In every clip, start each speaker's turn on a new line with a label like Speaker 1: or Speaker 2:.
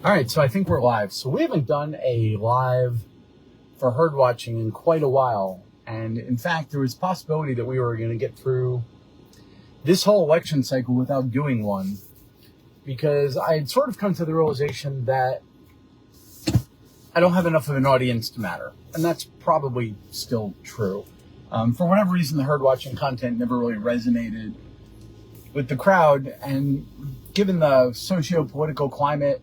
Speaker 1: All right, so I think we're live. So we haven't done a live for herd watching in quite a while. And in fact, there was a possibility that we were going to get through this whole election cycle without doing one, because I had sort of come to the realization that I don't have enough of an audience to matter. And that's probably still true. For whatever reason, the herd watching content never really resonated with the crowd. And given the socio-political climate,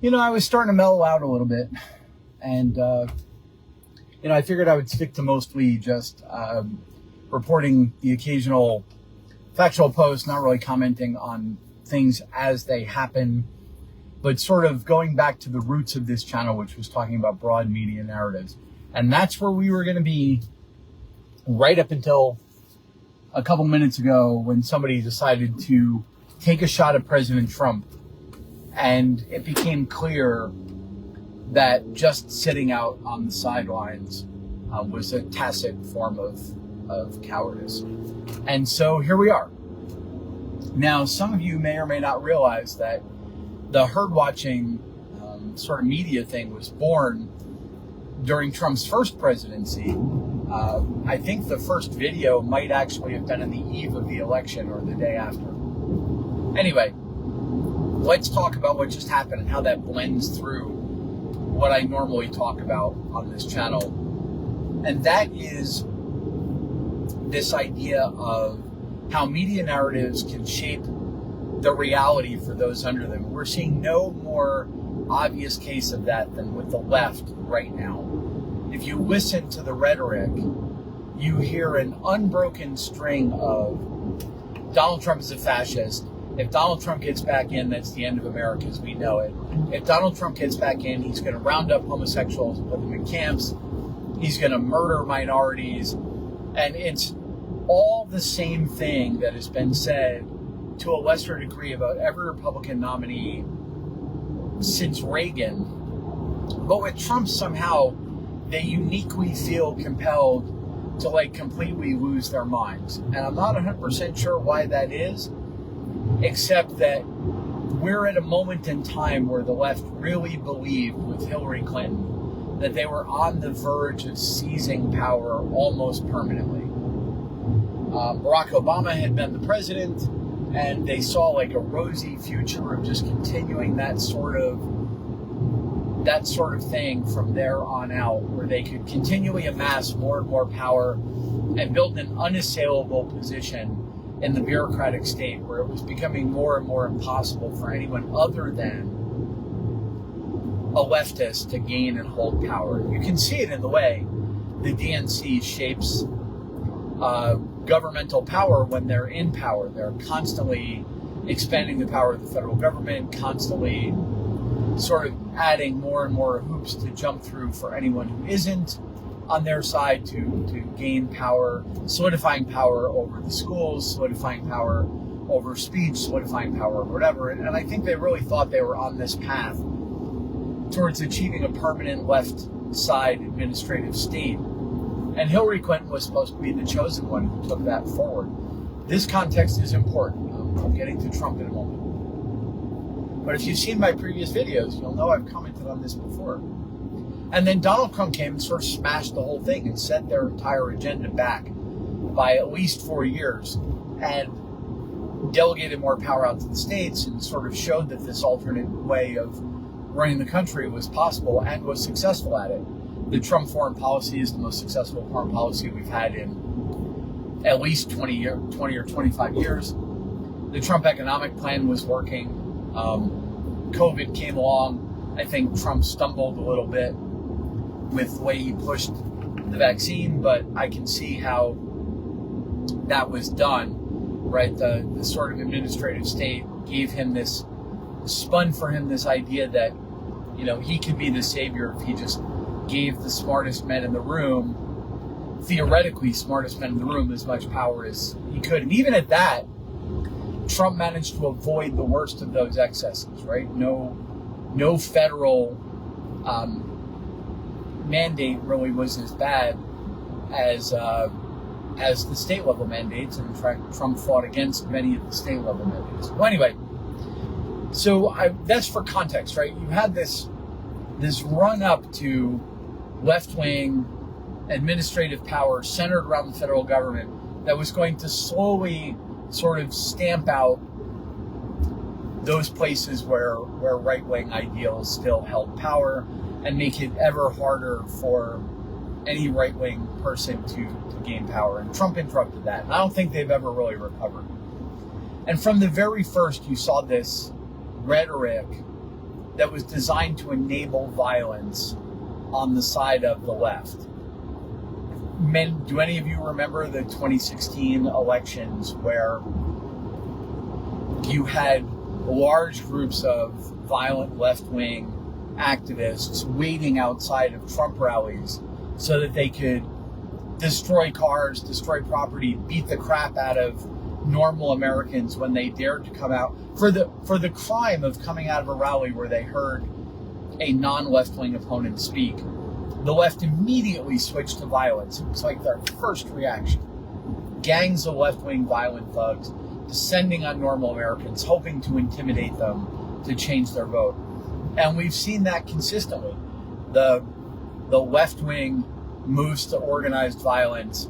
Speaker 1: I was starting to mellow out a little bit. And, I figured I would stick to mostly just reporting the occasional factual post, not really commenting on things as they happen, but sort of going back to the roots of this channel, which was talking about broad media narratives. And that's where we were going to be right up until a couple minutes ago when somebody decided to take a shot at President Trump. And it became clear that just sitting out on the sidelines was a tacit form of cowardice. And so here we are. Now, some of you may or may not realize that the herd watching sort of media thing was born during Trump's first presidency. I think the first video might actually have been on the eve of the election or the day after. Anyway, let's talk about what just happened and how that blends through what I normally talk about on this channel. And that is this idea of how media narratives can shape the reality for those under them. We're seeing no more obvious case of that than with the left right now. If you listen to the rhetoric, you hear an unbroken string of Donald Trump is a fascist. If Donald Trump gets back in, that's the end of America as we know it. If Donald Trump gets back in, he's going to round up homosexuals and put them in camps. He's going to murder minorities. And it's all the same thing that has been said to a lesser degree about every Republican nominee since Reagan. But with Trump, somehow, they uniquely feel compelled to completely lose their minds. And I'm not 100% sure why that is, except that we're at a moment in time where the left really believed with Hillary Clinton that they were on the verge of seizing power almost permanently. Barack Obama had been the president, and they saw a rosy future of just continuing that sort of thing from there on out, where they could continually amass more and more power and build an unassailable position in the bureaucratic state, where it was becoming more and more impossible for anyone other than a leftist to gain and hold power. You can see it in the way the DNC shapes governmental power when they're in power. They're constantly expanding the power of the federal government, constantly sort of adding more and more hoops to jump through for anyone who isn't on their side to gain power, solidifying power over the schools, solidifying power over speech, solidifying power over whatever. And I think they really thought they were on this path towards achieving a permanent left side administrative state. And Hillary Clinton was supposed to be the chosen one who took that forward. This context is important. I'm getting to Trump in a moment. But if you've seen my previous videos, you'll know I've commented on this before. And then Donald Trump came and sort of smashed the whole thing and set their entire agenda back by at least 4 years and delegated more power out to the states and sort of showed that this alternate way of running the country was possible and was successful at it. The Trump foreign policy is the most successful foreign policy we've had in at least 20 or 25 years. The Trump economic plan was working. COVID came along. I think Trump stumbled a little bit with the way he pushed the vaccine, but I can see how that was done, right? The sort of administrative state gave him this, spun for him this idea that, he could be the savior if he just gave the smartest men in the room, theoretically smartest men in the room, as much power as he could. And even at that, Trump managed to avoid the worst of those excesses, right? No federal mandate really was as bad as the state level mandates, and in fact, Trump fought against many of the state level mandates. Well, anyway, So that's for context, right? You had this run up to left-wing administrative power centered around the federal government that was going to slowly sort of stamp out those places where right-wing ideals still held power and make it ever harder for any right-wing person to gain power. And Trump interrupted that. And I don't think they've ever really recovered. And from the very first, you saw this rhetoric that was designed to enable violence on the side of the left. Do any of you remember the 2016 elections where you had large groups of violent left-wing activists waiting outside of Trump rallies so that they could destroy cars, destroy property, beat the crap out of normal Americans when they dared to come out for the crime of coming out of a rally where they heard a non-left-wing opponent speak? The left immediately switched to violence. It was like their first reaction. Gangs of left-wing violent thugs descending on normal Americans, hoping to intimidate them to change their vote. And we've seen that consistently. The left-wing moves to organized violence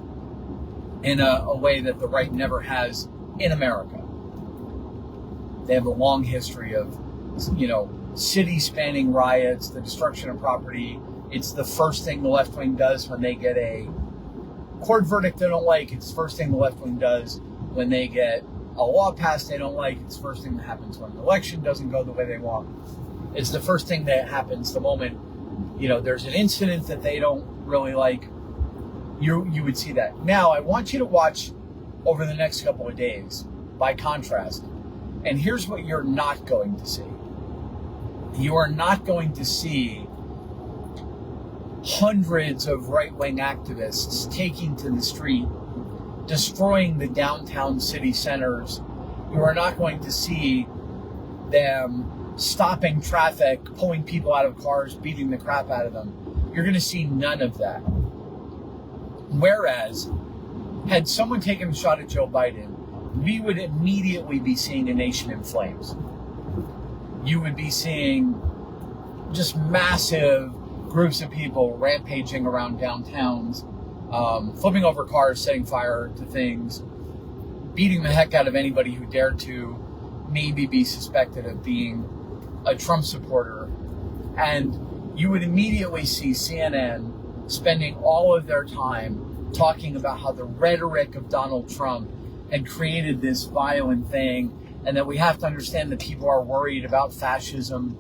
Speaker 1: in a way that the right never has in America. They have a long history of, city-spanning riots, the destruction of property. It's the first thing the left wing does when they get a court verdict they don't like. It's the first thing the left wing does when they get a law passed they don't like. It's the first thing that happens when an election doesn't go the way they want. It's the first thing that happens the moment, there's an incident that they don't really like. You would see that. Now, I want you to watch over the next couple of days, by contrast. And here's what you're not going to see. You are not going to see hundreds of right-wing activists taking to the street, destroying the downtown city centers. You are not going to see them stopping traffic, pulling people out of cars, beating the crap out of them. You're going to see none of that. Whereas, had someone taken a shot at Joe Biden, we would immediately be seeing a nation in flames. You would be seeing just massive groups of people rampaging around downtowns, flipping over cars, setting fire to things, beating the heck out of anybody who dared to maybe be suspected of being a Trump supporter. And you would immediately see CNN spending all of their time talking about how the rhetoric of Donald Trump had created this violent thing, and that we have to understand that people are worried about fascism,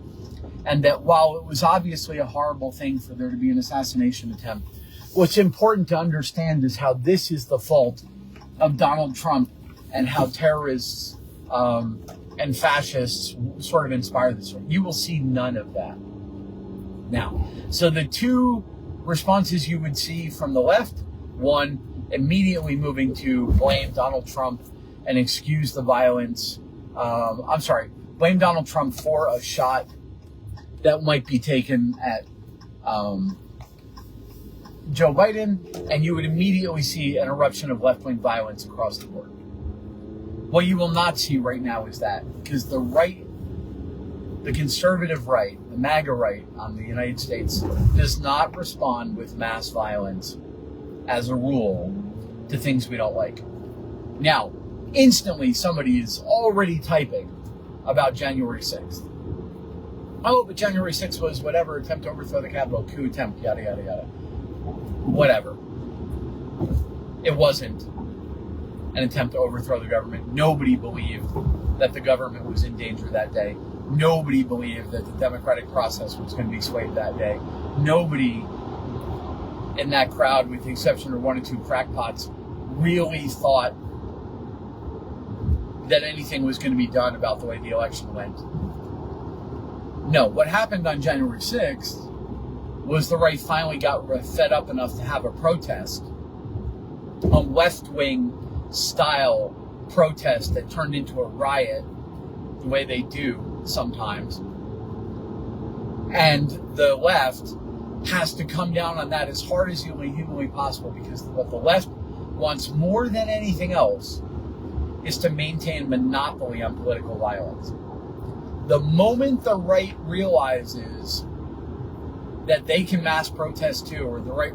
Speaker 1: and that while it was obviously a horrible thing for there to be an assassination attempt, what's important to understand is how this is the fault of Donald Trump and how terrorists and fascists sort of inspire this. You will see none of that. Now, so the two responses you would see from the left, one, immediately moving to blame Donald Trump and excuse the violence. Blame Donald Trump for a shot that might be taken at Joe Biden, and you would immediately see an eruption of left-wing violence across the board. What you will not see right now is that, because the right, the conservative right, the MAGA right on the United States does not respond with mass violence as a rule to things we don't like. Now, instantly somebody is already typing about January 6th. Oh, but January 6th was whatever, attempt to overthrow the Capitol, coup attempt, yada, yada, yada. Whatever. It wasn't an attempt to overthrow the government. Nobody believed that the government was in danger that day. Nobody believed that the democratic process was going to be swayed that day. Nobody in that crowd, with the exception of one or two crackpots, really thought that anything was going to be done about the way the election went. No, what happened on January 6th was the right finally got fed up enough to have a protest, a left-wing style protest that turned into a riot, the way they do sometimes. And the left has to come down on that as hard as humanly possible, because what the left wants more than anything else is to maintain monopoly on political violence. The moment the right realizes that they can mass protest too, or the right,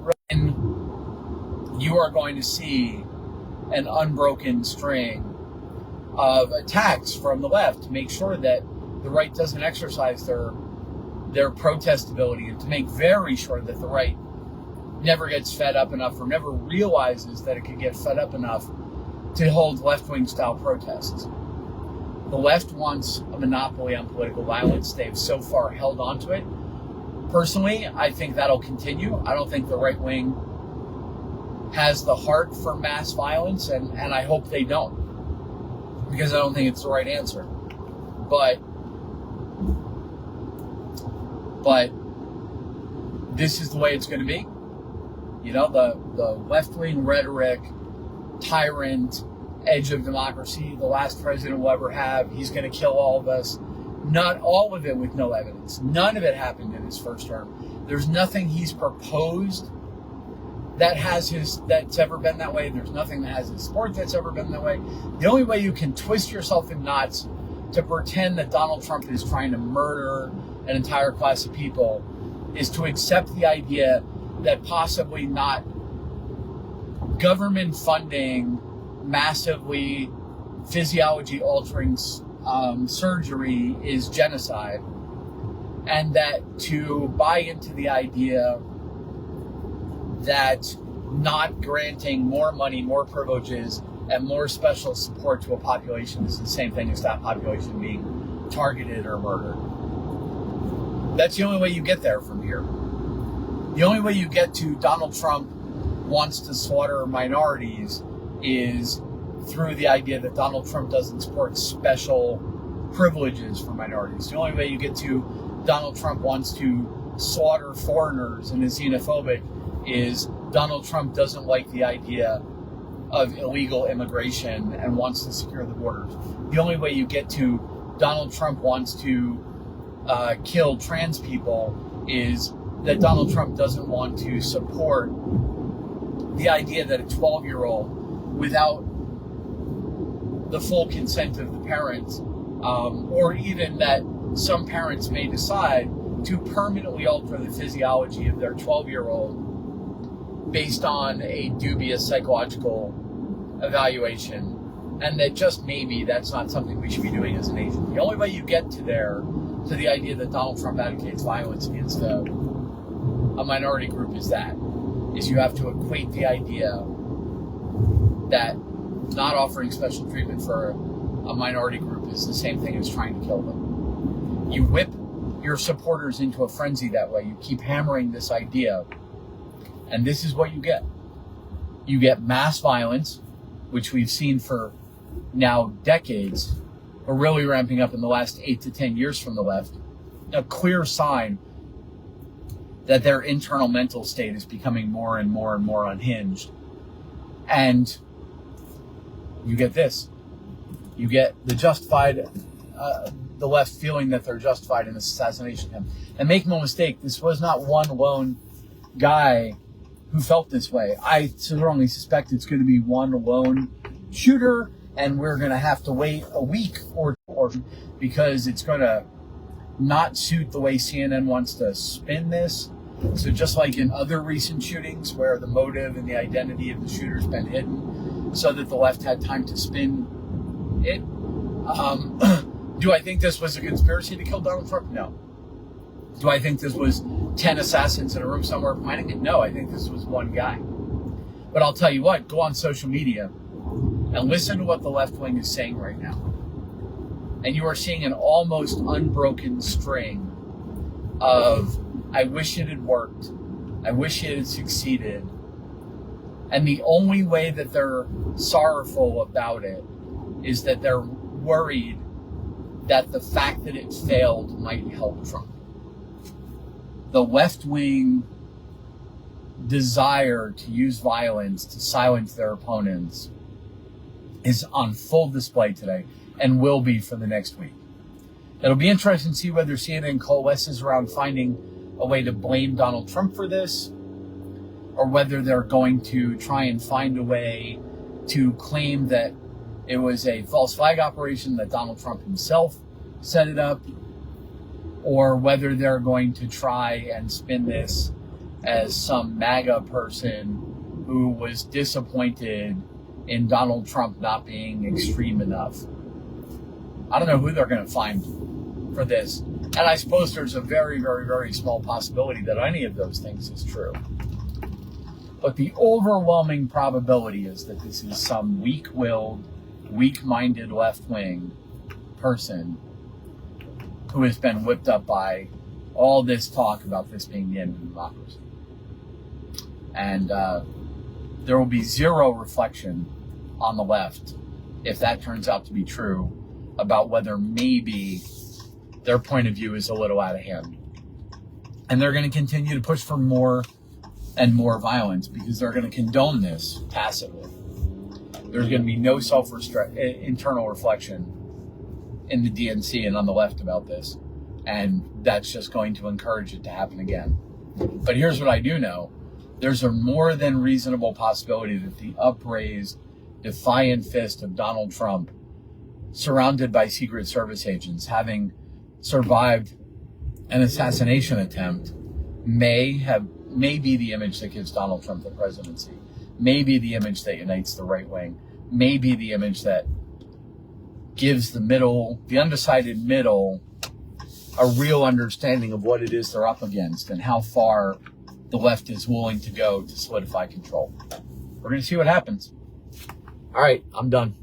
Speaker 1: you are going to see an unbroken string of attacks from the left to make sure that the right doesn't exercise their protest ability, and to make very sure that the right never gets fed up enough or never realizes that it could get fed up enough to hold left-wing style protests. The left wants a monopoly on political violence. They've so far held on to it. Personally, I think that'll continue. I don't think the right wing has the heart for mass violence, and I hope they don't, because I don't think it's the right answer. But this is the way it's going to be. You know, the left-wing rhetoric, tyrant, edge of democracy, the last president we'll ever have, he's going to kill all of us. Not all of it with no evidence. None of it happened in his first term. There's nothing he's proposed that's ever been that way. There's nothing that has his support that's ever been that way. The only way you can twist yourself in knots to pretend that Donald Trump is trying to murder an entire class of people is to accept the idea that possibly not government funding massively physiology altering surgery is genocide, and that to buy into the idea that not granting more money, more privileges, and more special support to a population is the same thing as that population being targeted or murdered. That's the only way you get there from here. The only way you get to Donald Trump wants to slaughter minorities is through the idea that Donald Trump doesn't support special privileges for minorities. The only way you get to Donald Trump wants to slaughter foreigners and is xenophobic is Donald Trump doesn't like the idea of illegal immigration and wants to secure the borders. The only way you get to Donald Trump wants to kill trans people is that Donald Trump doesn't want to support the idea that a 12-year-old, without the full consent of the parents, or even that some parents may decide to permanently alter the physiology of their 12-year-old based on a dubious psychological evaluation, and that just maybe that's not something we should be doing as a nation. The only way you get to the idea that Donald Trump advocates violence against a minority group is you have to equate the idea that not offering special treatment for a minority group is the same thing as trying to kill them. You whip your supporters into a frenzy that way. You keep hammering this idea, and this is what you get. You get mass violence, which we've seen for now decades, but really ramping up in the last 8 to 10 years from the left. A clear sign that their internal mental state is becoming more and more and more unhinged. And you get this. You get the justified, the left feeling that they're justified in this assassination attempt. And make no mistake, this was not one lone guy who felt this way. I strongly suspect it's going to be one lone shooter, and we're going to have to wait a week or because it's going to not suit the way CNN wants to spin this. So just like in other recent shootings where the motive and the identity of the shooter's been hidden so that the left had time to spin it. Do I think this was a conspiracy to kill Donald Trump? No. Do I think this was 10 assassins in a room somewhere planning it? No, I think this was one guy. But I'll tell you what, go on social media and listen to what the left wing is saying right now. And you are seeing an almost unbroken string of, I wish it had worked. I wish it had succeeded. And the only way that they're sorrowful about it is that they're worried that the fact that it failed might help Trump. The left-wing desire to use violence to silence their opponents is on full display today and will be for the next week. It'll be interesting to see whether CNN coalesces around finding a way to blame Donald Trump for this, or whether they're going to try and find a way to claim that it was a false flag operation, that Donald Trump himself set it up, or whether they're going to try and spin this as some MAGA person who was disappointed in Donald Trump not being extreme enough. I don't know who they're going to find for this. And I suppose there's a very, very, very small possibility that any of those things is true. But the overwhelming probability is that this is some weak-willed, weak-minded left-wing person who has been whipped up by all this talk about this being the end of democracy. And there will be zero reflection on the left, if that turns out to be true, about whether maybe their point of view is a little out of hand. And they're going to continue to push for more and more violence because they're going to condone this passively. There's going to be no internal reflection in the DNC and on the left about this. And that's just going to encourage it to happen again. But here's what I do know. There's a more than reasonable possibility that the upraised, defiant fist of Donald Trump, surrounded by Secret Service agents, having survived an assassination attempt, may be the image that gives Donald Trump the presidency, may be the image that unites the right wing, may be the image that gives the undecided middle, a real understanding of what it is they're up against and how far the left is willing to go to solidify control. We're going to see what happens. All right, I'm done.